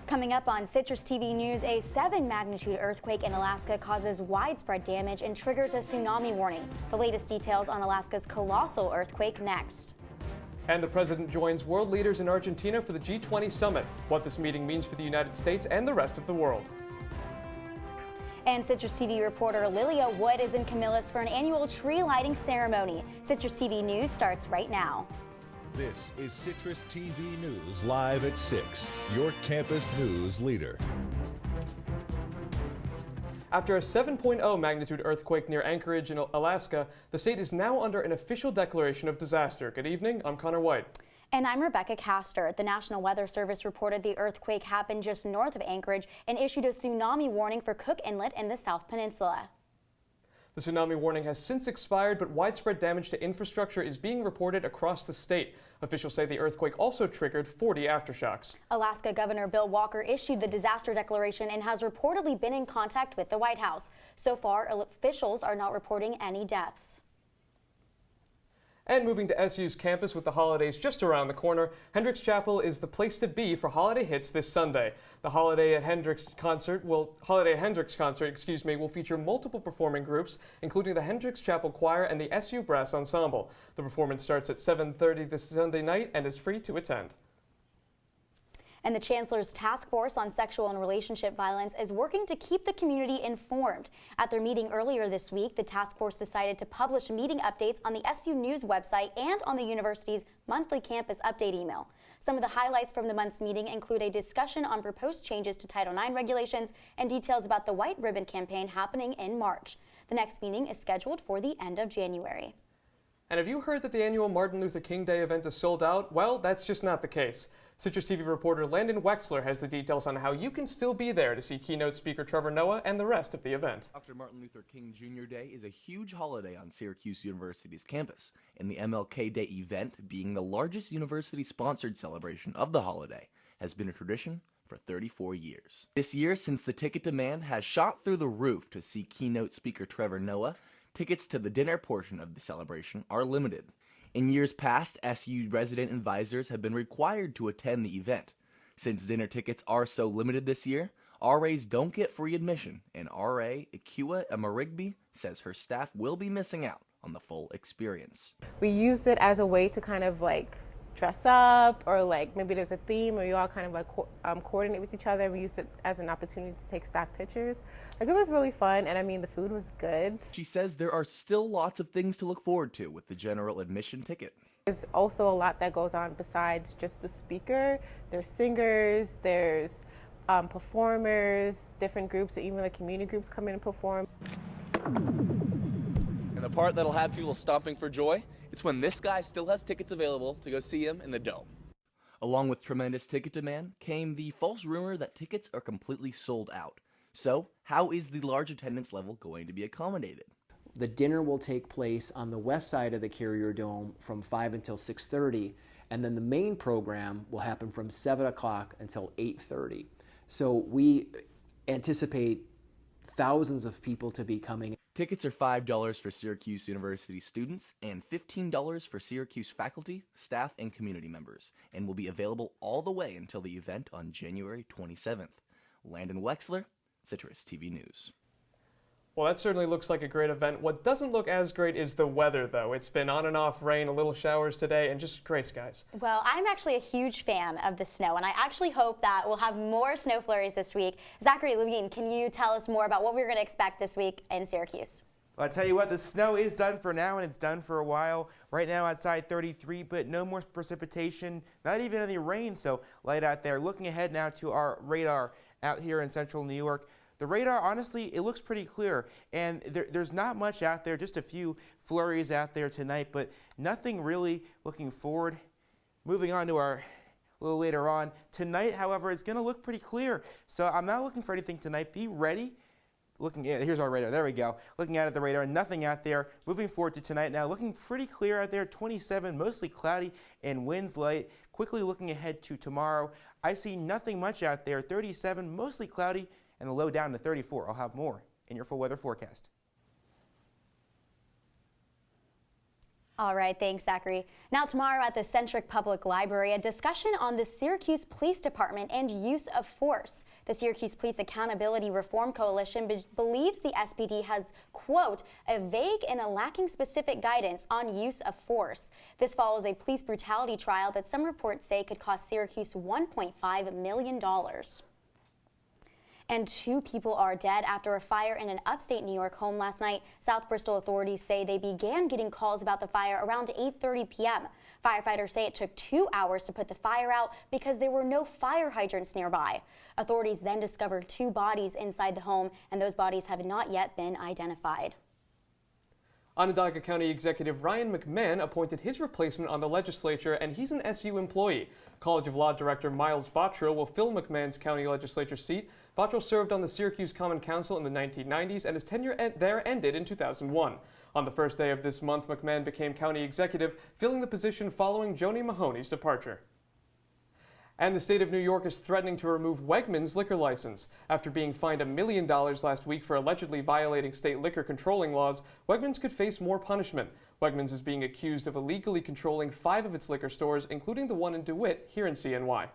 Coming up on Citrus TV News, a 7-magnitude earthquake in Alaska causes widespread damage and triggers a tsunami warning. The latest details on Alaska's colossal earthquake next. And the president joins world leaders in Argentina for the G20 Summit. What this meeting means for the United States and the rest of the world. And Citrus TV reporter Lilia Wood is in Camillus for an annual tree lighting ceremony. Citrus TV News starts right now. This is Citrus TV News live at 6, your campus news leader. After a 7.0 magnitude earthquake near Anchorage in Alaska, the state is now under an official declaration of disaster. Good evening, I'm Conor Wight. And I'm Rebekah Castor. The National Weather Service reported the earthquake happened just north of Anchorage and issued a tsunami warning for Cook Inlet in the South Peninsula. The tsunami warning has since expired, but widespread damage to infrastructure is being reported across the state. Officials say the earthquake also triggered 40 aftershocks. Alaska Governor Bill Walker issued the disaster declaration and has reportedly been in contact with the White House. So far, officials are not reporting any deaths. And moving to SU's campus with the holidays just around the corner, Hendricks Chapel is the place to be for holiday hits this Sunday. The Holiday at Hendricks concert will feature multiple performing groups, including the Hendricks Chapel Choir and the SU Brass Ensemble. The performance starts at 7:30 this Sunday night and is free to attend. And the Chancellor's Task Force on Sexual and Relationship Violence is working to keep the community informed. At their meeting earlier this week, the task force decided to publish meeting updates on the SU News website and on the university's monthly campus update email. Some of the highlights from the month's meeting include a discussion on proposed changes to Title IX regulations and details about the White Ribbon campaign happening in March. The next meeting is scheduled for the end of January. And have you heard that the annual Martin Luther King Day event is sold out? Well, that's just not the case. Citrus TV reporter Landon Wexler has the details on how you can still be there to see keynote speaker Trevor Noah and the rest of the event. Dr. Martin Luther King Jr. Day is a huge holiday on Syracuse University's campus, and the MLK Day event, being the largest university-sponsored celebration of the holiday, has been a tradition for 34 years. This year, since the ticket demand has shot through the roof to see keynote speaker Trevor Noah, tickets to the dinner portion of the celebration are limited. In years past, SU resident advisors have been required to attend the event. Since dinner tickets are so limited this year, RAs don't get free admission, and RA Ikua Amarigby says her staff will be missing out on the full experience. We used it as a way to kind of dress up, or maybe there's a theme, or you all kind of coordinate with each other. We used it as an opportunity to take staff pictures. It was really fun, and I mean, the food was good. She says there are still lots of things to look forward to with the general admission ticket. There's also a lot that goes on besides just the speaker. There's singers, there's performers, different groups, or even the community groups come in and perform. And the part that'll have people stomping for joy, it's when this guy still has tickets available to go see him in the Dome. Along with tremendous ticket demand came the false rumor that tickets are completely sold out. So, how is the large attendance level going to be accommodated? The dinner will take place on the west side of the Carrier Dome from 5 until 6:30, and then the main program will happen from 7 o'clock until 8:30. So we anticipate thousands of people to be coming. Tickets are $5 for Syracuse University students and $15 for Syracuse faculty, staff, and community members, and will be available all the way until the event on January 27th. Landon Wexler, Citrus TV News. Well, that certainly looks like a great event. What doesn't look as great is the weather, though. It's been on and off rain, a little showers today, and just gray skies. Well, I'm actually a huge fan of the snow, and I actually hope that we'll have more snow flurries this week. Zachary, Levine, can you tell us more about what we're going to expect this week in Syracuse? Well, I tell you what, the snow is done for now, and it's done for a while. Right now outside 33, but no more precipitation, not even any rain, so light out there. Looking ahead now to our radar out here in central New York. The radar, honestly, it looks pretty clear, and there's not much out there, just a few flurries out there tonight, but nothing really looking forward. Moving on to our a little later on. Tonight, however, is going to look pretty clear, so I'm not looking for anything tonight. Be ready. Here's our radar. There we go. Looking out at the radar, nothing out there. Moving forward to tonight now, looking pretty clear out there. 27, mostly cloudy and winds light. Quickly looking ahead to tomorrow, I see nothing much out there. 37, mostly cloudy, and the low down to 34. I'll have more in your full weather forecast. All right, thanks, Zachary. Now tomorrow at the Centric Public Library, a discussion on the Syracuse Police Department and use of force. The Syracuse Police Accountability Reform Coalition believes the SPD has, quote, a vague and a lacking specific guidance on use of force. This follows a police brutality trial that some reports say could cost Syracuse $1.5 million. And 2 people are dead after a fire in an upstate New York home last night. South Bristol authorities say they began getting calls about the fire around 8:30 p.m. Firefighters say it took 2 hours to put the fire out because there were no fire hydrants nearby. Authorities then discovered 2 bodies inside the home, and those bodies have not yet been identified. Onondaga County Executive Ryan McMahon appointed his replacement on the legislature, and he's an SU employee. College of Law Director Miles Bottrill will fill McMahon's county legislature seat. Bottrill served on the Syracuse Common Council in the 1990s, and his tenure there ended in 2001. On the first day of this month, McMahon became county executive, filling the position following Joni Mahoney's departure. And the state of New York is threatening to remove Wegmans' liquor license. After being fined $1 million last week for allegedly violating state liquor controlling laws, Wegmans could face more punishment. Wegmans is being accused of illegally controlling 5 of its liquor stores, including the one in DeWitt here in CNY.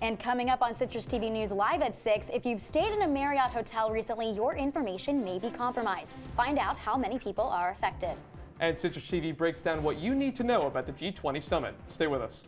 And coming up on Citrus TV News Live at 6, if you've stayed in a Marriott hotel recently, your information may be compromised. Find out how many people are affected. And Citrus TV breaks down what you need to know about the G20 Summit. Stay with us.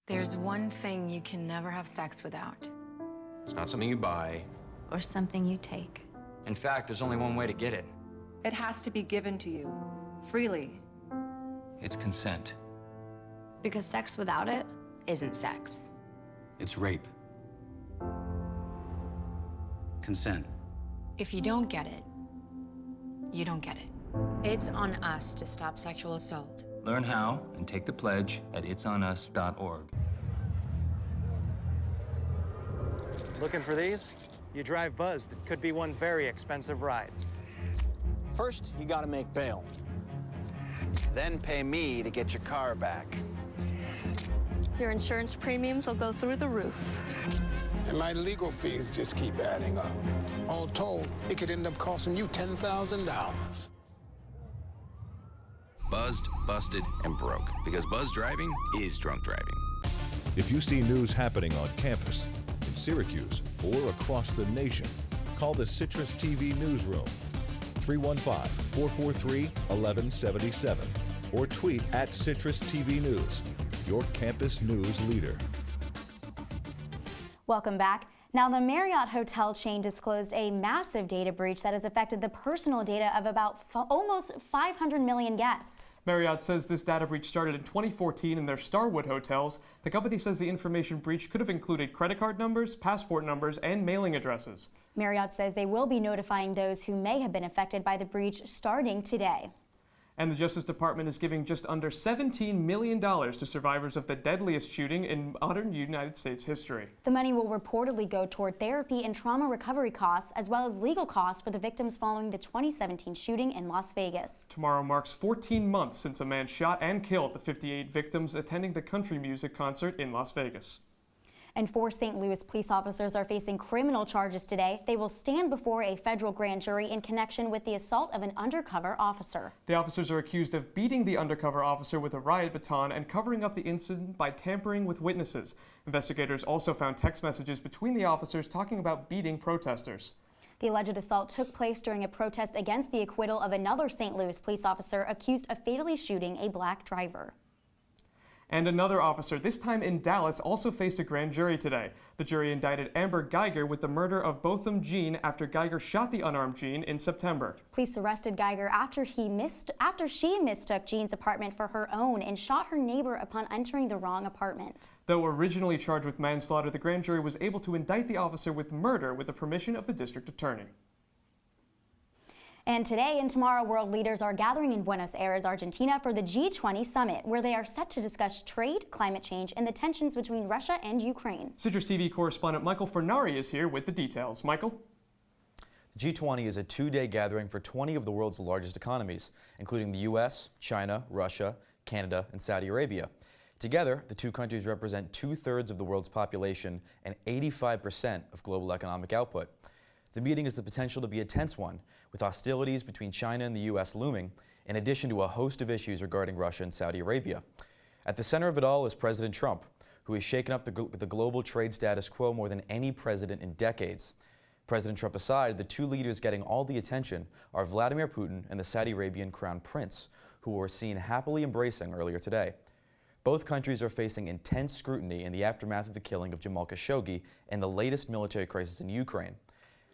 There's one thing you can never have sex without. It's not something you buy. Or something you take. In fact, there's only one way to get it. It has to be given to you, freely. It's consent. Because sex without it isn't sex. It's rape. Consent. If you don't get it, you don't get it. It's on us to stop sexual assault. Learn how and take the pledge at itsonus.org. Looking for these? You drive buzzed. It could be one very expensive ride. First, you gotta make bail. Then pay me to get your car back. Your insurance premiums will go through the roof. And my legal fees just keep adding up. All told, it could end up costing you $10,000. Buzzed, busted, and broke. Because buzz driving is drunk driving. If you see news happening on campus, in Syracuse, or across the nation, call the Citrus TV Newsroom, 315-443-1177, or tweet at Citrus TV News, your campus news leader. Welcome back. Now, the Marriott hotel chain disclosed a massive data breach that has affected the personal data of about almost 500 million guests. Marriott says this data breach started in 2014 in their Starwood hotels. The company says the information breach could have included credit card numbers, passport numbers, and mailing addresses. Marriott says they will be notifying those who may have been affected by the breach starting today. And the Justice Department is giving just under $17 million to survivors of the deadliest shooting in modern United States history. The money will reportedly go toward therapy and trauma recovery costs, as well as legal costs for the victims following the 2017 shooting in Las Vegas. Tomorrow marks 14 months since a man shot and killed the 58 victims attending the country music concert in Las Vegas. And 4 St. Louis police officers are facing criminal charges today. They will stand before a federal grand jury in connection with the assault of an undercover officer. The officers are accused of beating the undercover officer with a riot baton and covering up the incident by tampering with witnesses. Investigators also found text messages between the officers talking about beating protesters. The alleged assault took place during a protest against the acquittal of another St. Louis police officer accused of fatally shooting a black driver. And another officer, this time in Dallas, also faced a grand jury today. The jury indicted Amber Geiger with the murder of Botham Jean after Geiger shot the unarmed Jean in September. Police arrested Geiger after she mistook Jean's apartment for her own and shot her neighbor upon entering the wrong apartment. Though originally charged with manslaughter, the grand jury was able to indict the officer with murder with the permission of the district attorney. And today and tomorrow, world leaders are gathering in Buenos Aires, Argentina for the G20 Summit, where they are set to discuss trade, climate change, and the tensions between Russia and Ukraine. Citrus TV correspondent Michael Furnari is here with the details. Michael? The G20 is a two-day gathering for 20 of the world's largest economies, including the U.S., China, Russia, Canada, and Saudi Arabia. Together, the two countries represent 2/3 of the world's population and 85% of global economic output. The meeting has the potential to be a tense one, with hostilities between China and the U.S. looming, in addition to a host of issues regarding Russia and Saudi Arabia. At the center of it all is President Trump, who has shaken up the global trade status quo more than any president in decades. President Trump aside, the two leaders getting all the attention are Vladimir Putin and the Saudi Arabian Crown Prince, who were seen happily embracing earlier today. Both countries are facing intense scrutiny in the aftermath of the killing of Jamal Khashoggi and the latest military crisis in Ukraine.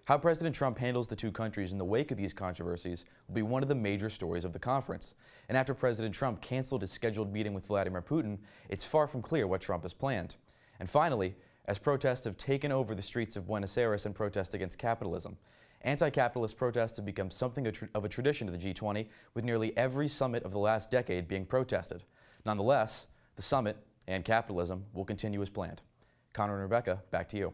How President Trump handles the two countries in the wake of these controversies will be one of the major stories of the conference. And after President Trump canceled his scheduled meeting with Vladimir Putin, it's far from clear what Trump has planned. And finally, as protests have taken over the streets of Buenos Aires in protest against capitalism, anti-capitalist protests have become something of a tradition of the G20, with nearly every summit of the last decade being protested. Nonetheless, the summit and capitalism will continue as planned. Conor and Rebekah, back to you.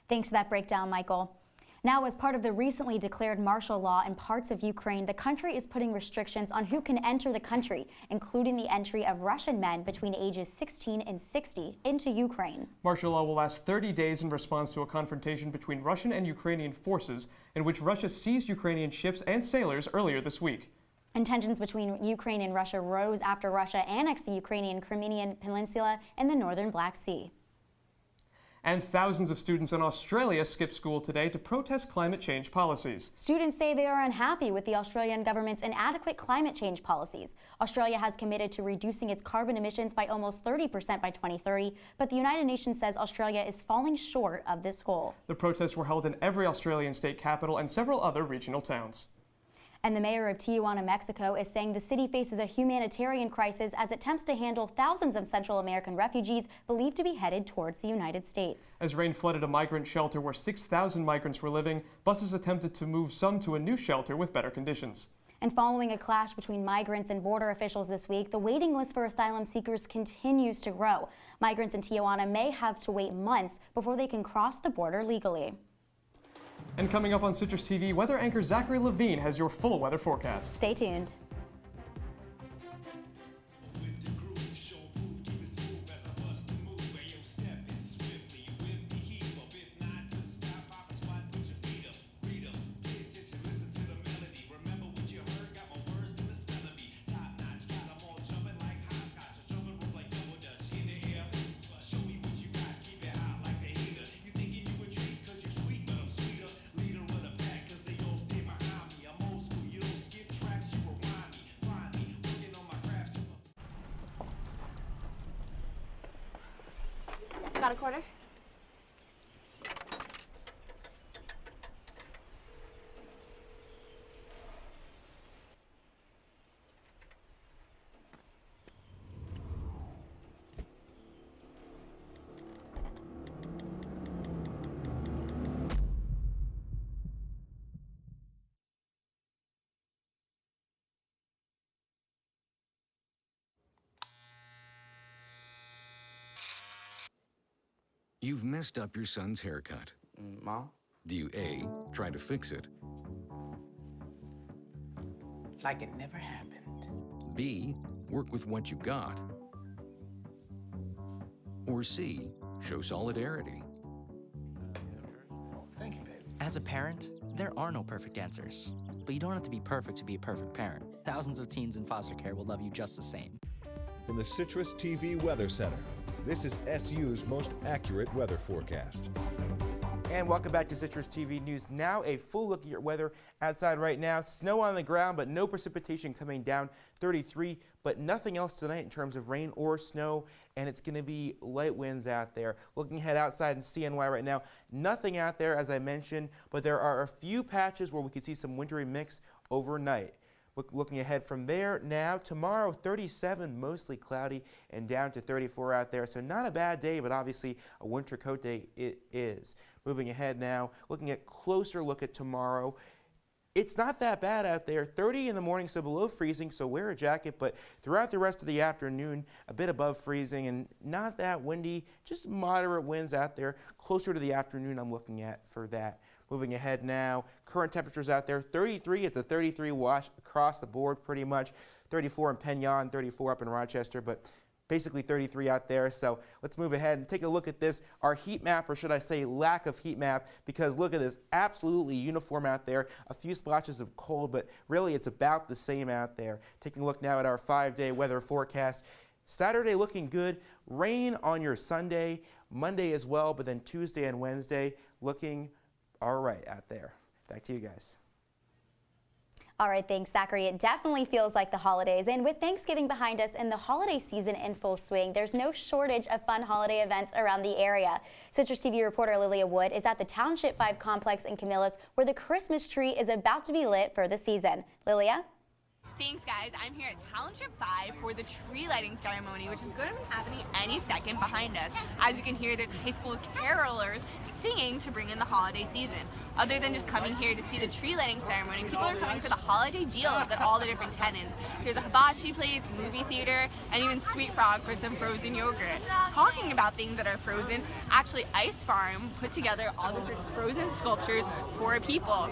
Thanks for that breakdown, Michael. Now, as part of the recently declared martial law in parts of Ukraine, the country is putting restrictions on who can enter the country, including the entry of Russian men between ages 16 and 60 into Ukraine. Martial law will last 30 days in response to a confrontation between Russian and Ukrainian forces in which Russia seized Ukrainian ships and sailors earlier this week. And tensions between Ukraine and Russia rose after Russia annexed the Ukrainian Crimean Peninsula in the northern Black Sea. And thousands of students in Australia skipped school today to protest climate change policies. Students say they are unhappy with the Australian government's inadequate climate change policies. Australia has committed to reducing its carbon emissions by almost 30% by 2030, but the United Nations says Australia is falling short of this goal. The protests were held in every Australian state capital and several other regional towns. And the mayor of Tijuana, Mexico, is saying the city faces a humanitarian crisis as it attempts to handle thousands of Central American refugees believed to be headed towards the United States. As rain flooded a migrant shelter where 6,000 migrants were living, buses attempted to move some to a new shelter with better conditions. And following a clash between migrants and border officials this week, the waiting list for asylum seekers continues to grow. Migrants in Tijuana may have to wait months before they can cross the border legally. And coming up on Citrus TV, weather anchor Zachary Levine has your full weather forecast. Stay tuned. Got a quarter? You've messed up your son's haircut. Mom? Do you A, try to fix it? Like it never happened. B, work with what you got? Or C, show solidarity? Thank you, baby. As a parent, there are no perfect answers. But you don't have to be perfect to be a perfect parent. Thousands of teens in foster care will love you just the same. From the Citrus TV Weather Center, this is SU's most accurate weather forecast. And welcome back to Citrus TV News. Now a full look at your weather outside right now. Snow on the ground, but no precipitation coming down. 33, but nothing else tonight in terms of rain or snow. And it's going to be light winds out there. Looking ahead outside in CNY right now, nothing out there as I mentioned, but there are a few patches where we could see some wintry mix overnight. Looking ahead from there now, tomorrow 37, mostly cloudy and down to 34 out there. So not a bad day, but obviously a winter coat day it is. Moving ahead now, looking at closer look at tomorrow. It's not that bad out there. 30 in the morning, so below freezing, so wear a jacket. But throughout the rest of the afternoon, a bit above freezing and not that windy, just moderate winds out there. Closer to the afternoon I'm looking at for that. Moving ahead now, current temperatures out there, 33. It's a 33 wash across the board pretty much. 34 in Penyon, 34 up in Rochester, but basically 33 out there. So let's move ahead and take a look at this, our heat map, or should I say lack of heat map, because look at this, absolutely uniform out there. A few splotches of cold, but really it's about the same out there. Taking a look now at our 5-day weather forecast. Saturday looking good, rain on your Sunday, Monday as well, but then Tuesday and Wednesday looking all right out there. Back to you guys. All right, thanks, Zachary. It definitely feels like the holidays. And with Thanksgiving behind us and the holiday season in full swing, there's no shortage of fun holiday events around the area. Citrus TV reporter Lilia Wood is at the Township 5 complex in Camillus, where the Christmas tree is about to be lit for the season. Lilia? Thanks, guys. I'm here at Township 5 for the tree lighting ceremony, which is going to be happening any second behind us. As you can hear, there's high school carolers singing to bring in the holiday season. Other than just coming here to see the tree lighting ceremony, people are coming for the holiday deals at all the different tenants. There's a hibachi place, movie theater, and even Sweet Frog for some frozen yogurt. Talking about things that are frozen, actually Ice Farm put together all different frozen sculptures for people.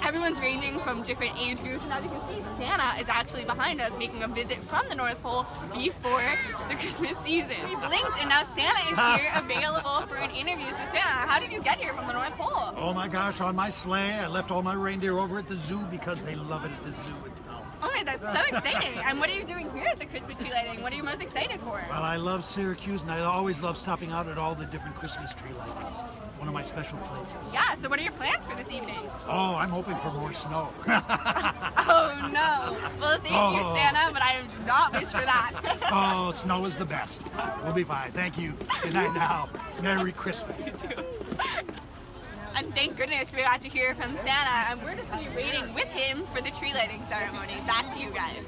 Everyone's ranging from different age groups, and as you can see, Santa is actually behind us making a visit from the North Pole before the Christmas season. We blinked and now Santa is here available for an interview. So Santa, how did you get here from the North Pole? Oh my gosh, on my sleigh. I left all my reindeer over at the zoo because they love it at the zoo in town. Oh my, that's so exciting. And what are you doing here at the Christmas tree lighting? What are you most excited for? Well, I love Syracuse and I always love stopping out at all the different Christmas tree lightings. One of my special places. Yeah, so what are your plans for this evening? Oh, I'm hoping for more snow. Oh no. Well, thank you, Santa, but I do not wish for that. Oh, snow is the best. We'll be fine. Thank you. Good night now. Merry Christmas. You too. And thank goodness we got to hear from Santa, and we're just going to be waiting with him for the tree lighting ceremony. Back to you guys.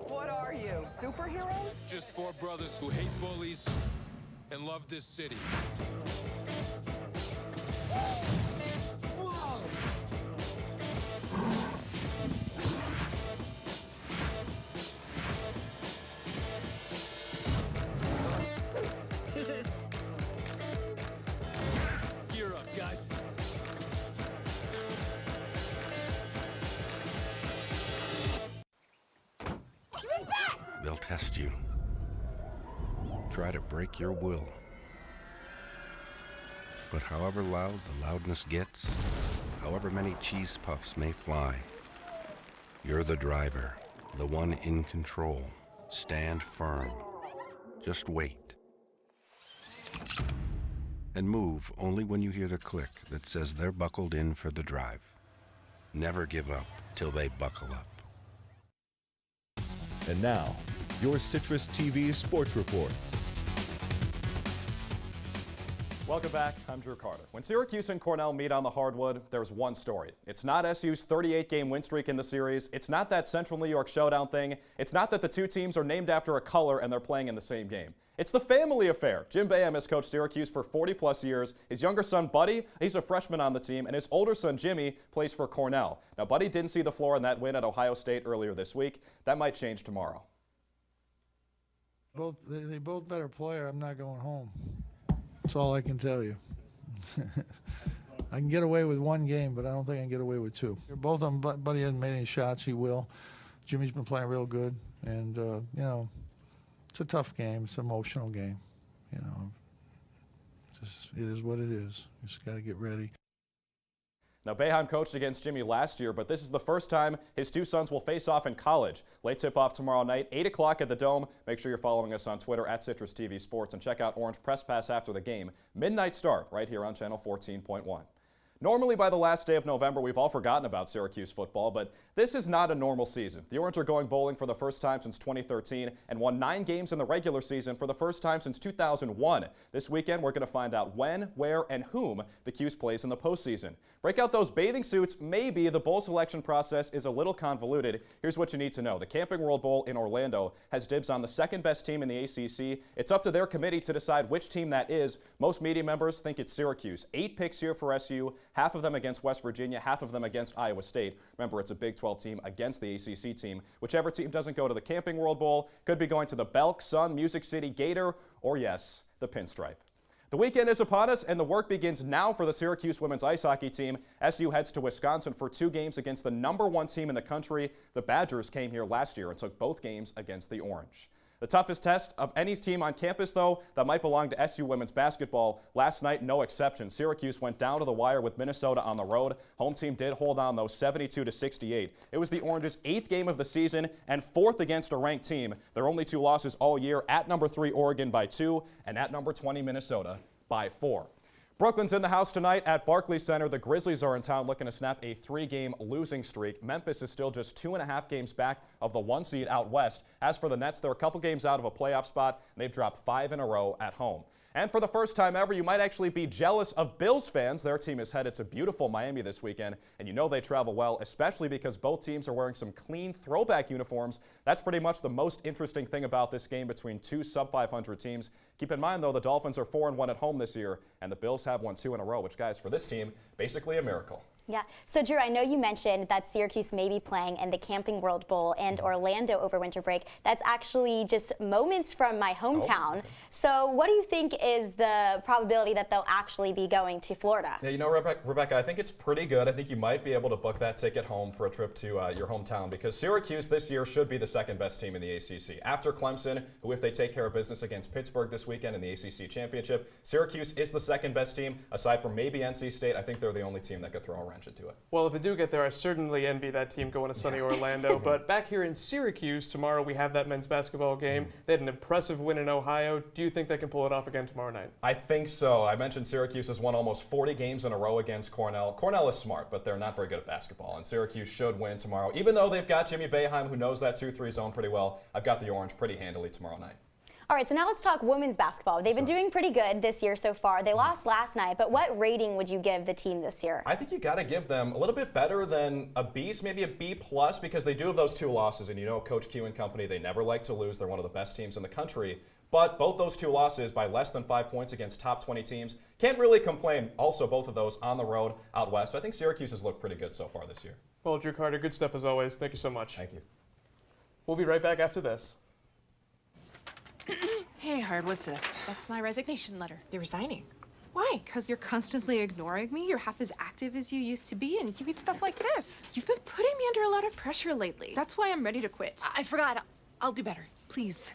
What are you, superheroes? Just 4 brothers who hate bullies and love this city. Gear up, guys. They'll test you. Try to break your will. But however loud the loudness gets, however many cheese puffs may fly, you're the driver, the one in control. Stand firm. Just wait. And move only when you hear the click that says they're buckled in for the drive. never give up till they buckle up. And now, your Citrus TV Sports Report. Welcome back. I'm Drew Carter. When Syracuse and Cornell meet on the hardwood, there's one story. It's not SU's 38-game win streak in the series. It's not that Central New York showdown thing. It's not that the two teams are named after a color and they're playing in the same game. It's the family affair. Jim Boeheim has coached Syracuse for 40-plus years. His younger son, Buddy, he's a freshman on the team, and his older son, Jimmy, plays for Cornell. Now, Buddy didn't see the floor in that win at Ohio State earlier this week. That might change tomorrow. They both better player. I'm not going home. That's all I can tell you. I can get away with one game, but I don't think I can get away with two. Both of them, Buddy hasn't made any shots. He will. Jimmy's been playing real good, and you know, it's a tough game. It's an emotional game. You know, it is what it is. You just got to get ready. Now, Boeheim coached against Jimmy last year, but this is the first time his two sons will face off in college. Late tip-off tomorrow night, 8 o'clock at the Dome. Make sure you're following us on Twitter at CitrusTV Sports, and check out Orange Press Pass after the game. Midnight start right here on Channel 14.1. Normally, by the last day of November, we've all forgotten about Syracuse football, but this is not a normal season. The Orange are going bowling for the first time since 2013 and won 9 games in the regular season for the first time since 2001. This weekend, we're going to find out when, where, and whom the Cuse plays in the postseason. Break out those bathing suits. Maybe the bowl selection process is a little convoluted. Here's what you need to know. The Camping World Bowl in Orlando has dibs on the second best team in the ACC. It's up to their committee to decide which team that is. Most media members think it's Syracuse. 8 picks here for SU. Half of them against West Virginia, half of them against Iowa State. Remember, it's a Big 12 team against the ACC team. Whichever team doesn't go to the Camping World Bowl could be going to the Belk, Sun, Music City, Gator, or yes, the Pinstripe. The weekend is upon us, and the work begins now for the Syracuse women's ice hockey team. SU heads to Wisconsin for 2 games against the #1 team in the country. The Badgers came here last year and took both games against the Orange. The toughest test of any team on campus, though, that might belong to SU women's basketball. Last night, no exception. Syracuse went down to the wire with Minnesota on the road. Home team did hold on, though, 72-68. It was the Orange's 8th game of the season and 4th against a ranked team. Their only 2 losses all year, at #3 Oregon by 2 and at #20 Minnesota by 4. Brooklyn's in the house tonight at Barclays Center. The Grizzlies are in town looking to snap a 3-game losing streak. Memphis is still just 2.5 games back of the 1 seed out west. As for the Nets, they're a couple games out of a playoff spot, and they've dropped 5 in a row at home. And for the first time ever, you might actually be jealous of Bills fans. Their team is headed to beautiful Miami this weekend, and you know they travel well, especially because both teams are wearing some clean throwback uniforms. That's pretty much the most interesting thing about this game between 2 sub-500 teams. Keep in mind, though, the Dolphins are 4-1 at home this year, and the Bills have won 2 in a row, which, guys, for this team, basically a miracle. Yeah. So, Drew, I know you mentioned that Syracuse may be playing in the Camping World Bowl and Orlando over winter break. That's actually just moments from my hometown. Okay. So what do you think is the probability that they'll actually be going to Florida? Yeah, you know, Rebekah, I think it's pretty good. I think you might be able to book that ticket home for a trip to your hometown, because Syracuse this year should be the second best team in the ACC. After Clemson, who, if they take care of business against Pittsburgh this weekend in the ACC Championship, Syracuse is the second best team. Aside from maybe NC State, I think they're the only team that could throw a wrench into it. Well, if they do get there, I certainly envy that team going to sunny Orlando. But back here in Syracuse, tomorrow we have that men's basketball game. They had an impressive win in Ohio. Do you think they can pull it off again tomorrow night? I think so. I mentioned Syracuse has won almost 40 games in a row against Cornell. Cornell is smart, but they're not very good at basketball, and Syracuse should win tomorrow. Even though they've got Jimmy Boeheim, who knows that 2-3 zone pretty well, I've got the Orange pretty handily tomorrow night. All right, so now let's talk women's basketball. They've been doing pretty good this year so far. They lost last night, but what rating would you give the team this year? I think you got to give them a little bit better than a B, maybe a B+, because they do have those 2 losses, and you know Coach Q and company, they never like to lose. They're one of the best teams in the country. But both those 2 losses by less than 5 points against top 20 teams. Can't really complain. Also, both of those on the road out west. I think Syracuse has looked pretty good so far this year. Well, Drew Carter, good stuff as always. Thank you so much. Thank you. We'll be right back after this. Hey, Hard, what's this? That's my resignation letter. You're resigning. Why? Because you're constantly ignoring me. You're half as active as you used to be, and you eat stuff like this. You've been putting me under a lot of pressure lately. That's why I'm ready to quit. I forgot. I'll do better. Please.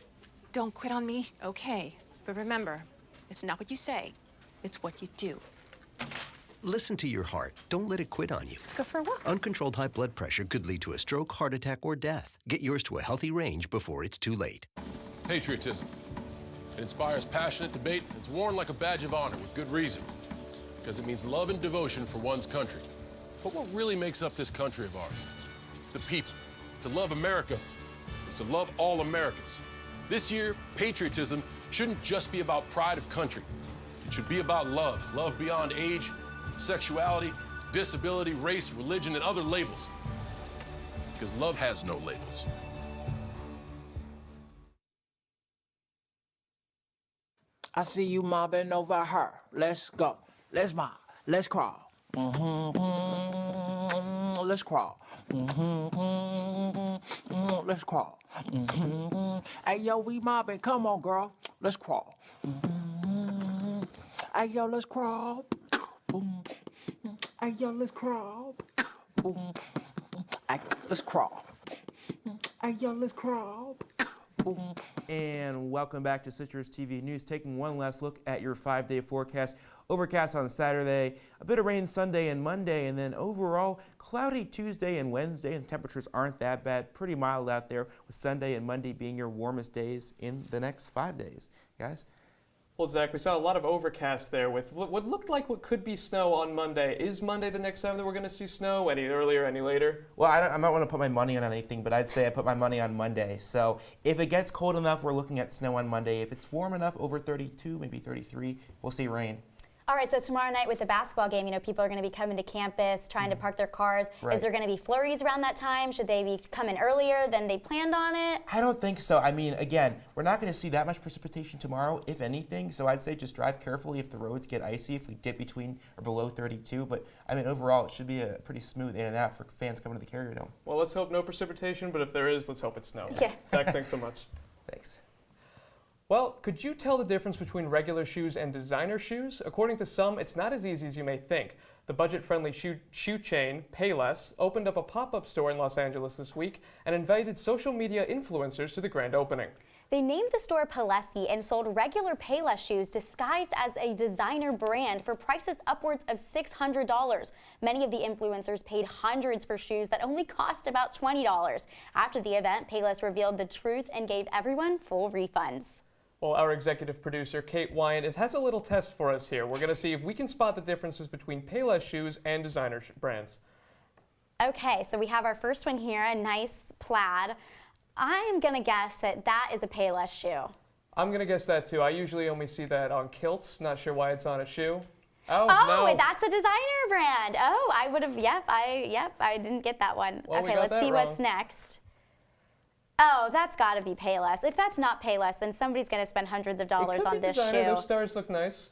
Don't quit on me. Okay. But remember, it's not what you say. It's what you do. Listen to your heart. Don't let it quit on you. Let's go for a walk. Uncontrolled high blood pressure could lead to a stroke, heart attack, or death. Get yours to a healthy range before it's too late. Patriotism. It inspires passionate debate. It's worn like a badge of honor with good reason, because it means love and devotion for one's country. But what really makes up this country of ours? It's the people. To love America is to love all Americans. This year, patriotism shouldn't just be about pride of country. It should be about love. Love beyond age, sexuality, disability, race, religion, and other labels. Because love has no labels. I see you mobbing over her. Let's go. Let's mob. Let's crawl. Let's crawl. Let's crawl. Hey, yo, we mobbing. Come on, girl. Let's crawl. Hey, yo, let's crawl. Hey, yo, let's crawl. Hey, let's crawl. Hey, yo, let's crawl. And welcome back to Citrus TV News, taking one last look at your 5-day forecast. Overcast on Saturday, a bit of rain Sunday and Monday, and then overall cloudy Tuesday and Wednesday, and temperatures aren't that bad. Pretty mild out there, with Sunday and Monday being your warmest days in the next 5 days. Guys? Well, Zach, we saw a lot of overcast there with what looked like what could be snow on Monday. Is Monday the next time that we're going to see snow? Any earlier, any later? Well, I might want to put my money on anything, but I'd say I put my money on Monday. So if it gets cold enough, we're looking at snow on Monday. If it's warm enough, over 32, maybe 33, we'll see rain. All right, so tomorrow night with the basketball game, people are going to be coming to campus, trying to park their cars. Right. Is there going to be flurries around that time? Should they be coming earlier than they planned on it? I don't think so. I mean, again, we're not going to see that much precipitation tomorrow, if anything. So I'd say just drive carefully if the roads get icy, if we dip between or below 32. But, I mean, overall, it should be a pretty smooth in and out for fans coming to the Carrier Dome. Well, let's hope no precipitation, but if there is, let's hope it's snow. Yeah. Zach, thanks so much. Thanks. Well, could you tell the difference between regular shoes and designer shoes? According to some, it's not as easy as you may think. The budget-friendly shoe chain, Payless, opened up a pop-up store in Los Angeles this week and invited social media influencers to the grand opening. They named the store Palessi and sold regular Payless shoes disguised as a designer brand for prices upwards of $600. Many of the influencers paid hundreds for shoes that only cost about $20. After the event, Payless revealed the truth and gave everyone full refunds. Well, our executive producer, Kate Wyant, has a little test for us here. We're going to see if we can spot the differences between Payless shoes and designer brands. Okay, so we have our first one here, a nice plaid. I'm going to guess that that is a Payless shoe. I'm going to guess that too. I usually only see that on kilts. Not sure why it's on a shoe. Oh, no. That's a designer brand. Oh, I would have, I didn't get that one. Well, okay, let's see what's next. Oh, that's got to be Payless. If that's not Payless, then somebody's going to spend hundreds of dollars on this designer. shoe. Those stars look nice.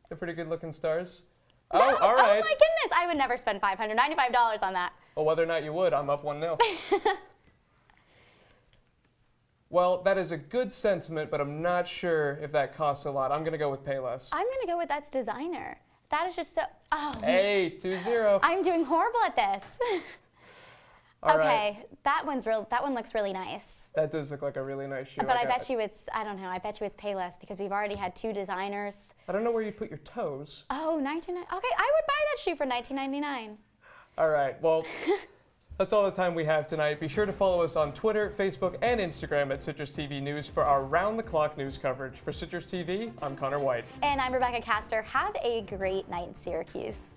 They're pretty good looking stars. Oh, all right. Oh my goodness, I would never spend $595 on that. Well, whether or not you would, I'm up 1-0. Well, that is a good sentiment, but I'm not sure if that costs a lot. I'm going to go with Payless. I'm going to go with that's designer. That is just so, oh. Hey, 2-0. I'm doing horrible at this. All okay, right. that one looks really nice. That does look like a really nice shoe. But I bet you it's, I don't know, I bet you it's Payless because we've already had two designers. I don't know where you'd put your toes. Oh, okay, I would buy that shoe for $19.99. All right, well, that's all the time we have tonight. Be sure to follow us on Twitter, Facebook, and Instagram at Citrus TV News for our round-the-clock news coverage. For Citrus TV, I'm Conor Wight. And I'm Rebekah Castor. Have a great night in Syracuse.